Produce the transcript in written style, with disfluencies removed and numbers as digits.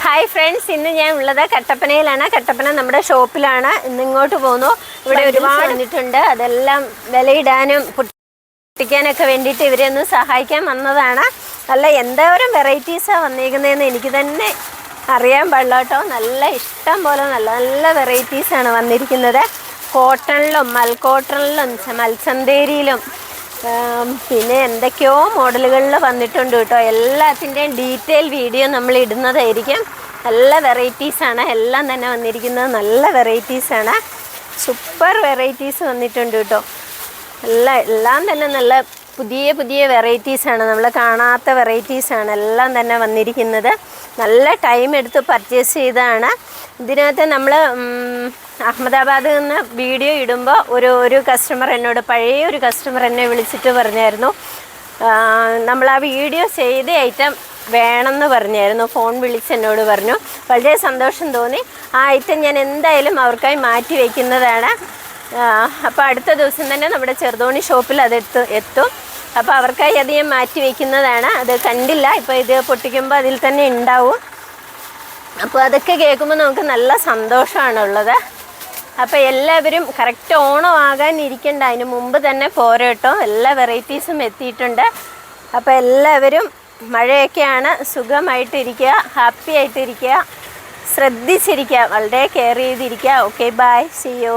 Hi friends, ഇന്ന് ഞാൻ ഉള്ളത് കട്ടപ്പനയിലാണ്. കട്ടപ്പന നമ്മുടെ ഷോപ്പിലാണ്. ഇന്ന് ഇങ്ങോട്ട് പോന്നു. ഇവിടെ ഒരുപാട് വന്നിട്ടുണ്ട്. അതെല്ലാം വിലയിടാനും പൊട്ടിക്കാനൊക്കെ വേണ്ടിയിട്ട് ഇവരെ ഒന്ന് സഹായിക്കാൻ വന്നതാണ്. നല്ല എന്തോരം വെറൈറ്റീസാണ് വന്നിരിക്കുന്നതെന്ന് എനിക്ക് തന്നെ അറിയാൻ പാടില്ല കേട്ടോ. നല്ല ഇഷ്ടം പോലെ നല്ല നല്ല വെറൈറ്റീസാണ് വന്നിരിക്കുന്നത്. കോട്ടണിലും മൽക്കോട്ടണിലും മൽച്ചന്തേരിയിലും പിന്നെ എന്തൊക്കെയോ മോഡലുകളിൽ വന്നിട്ടുണ്ട് കേട്ടോ. എല്ലാത്തിൻ്റെയും ഡീറ്റെയിൽ വീഡിയോ നമ്മൾ ഇടുന്നതായിരിക്കും. നല്ല വെറൈറ്റീസാണ് എല്ലാം തന്നെ വന്നിരിക്കുന്നത്. നല്ല വെറൈറ്റീസാണ്, സൂപ്പർ വെറൈറ്റീസ് വന്നിട്ടുണ്ട് കേട്ടോ. എല്ലാം തന്നെ നല്ല പുതിയ പുതിയ വെറൈറ്റീസാണ്, നമ്മൾ കാണാത്ത വെറൈറ്റീസാണ് എല്ലാം തന്നെ വന്നിരിക്കുന്നത്. നല്ല ടൈം എടുത്ത് പർച്ചേസ് ചെയ്തതാണ്. ഇതിനകത്ത് നമ്മൾ അഹമ്മദാബാദിൽ നിന്ന് വീഡിയോ ഇടുമ്പോൾ ഒരു കസ്റ്റമർ എന്നോട്, പഴയ ഒരു കസ്റ്റമർ എന്നെ വിളിച്ചിട്ട് പറഞ്ഞായിരുന്നു, നമ്മൾ ആ വീഡിയോ ചെയ്ത ഐറ്റം വേണമെന്ന് പറഞ്ഞായിരുന്നു. ഫോൺ വിളിച്ച് എന്നോട് പറഞ്ഞു. വളരെ സന്തോഷം തോന്നി. ആ ഐറ്റം ഞാൻ എന്തായാലും അവർക്കായി മാറ്റി വയ്ക്കുന്നതാണ്. അപ്പോൾ അടുത്ത ദിവസം തന്നെ നമ്മുടെ ചെറുതോണി ഷോപ്പിൽ എത്തും. അപ്പോൾ അവർക്കായി അത് ഞാൻ മാറ്റി വയ്ക്കുന്നതാണ്. അത് കണ്ടില്ല, ഇപ്പോൾ ഇത് പൊട്ടിക്കുമ്പോൾ അതിൽ തന്നെ ഉണ്ടാവും. അപ്പോൾ അതൊക്കെ കേൾക്കുമ്പോൾ നമുക്ക് നല്ല സന്തോഷമാണുള്ളത്. അപ്പോൾ എല്ലാവരും കറക്റ്റ് ഓണം ആകാൻ ഇരിക്കേണ്ട, അതിന് മുമ്പ് തന്നെ പോരട്ടോ. എല്ലാ വെറൈറ്റീസും എത്തിയിട്ടുണ്ട്. അപ്പോൾ എല്ലാവരും, മഴയൊക്കെയാണ്, സുഖമായിട്ടിരിക്കുക, ഹാപ്പി ആയിട്ടിരിക്കുക, ശ്രദ്ധിച്ചിരിക്കുക, വളരെ കെയർ ചെയ്തിരിക്കുക. Okay, bye, see U.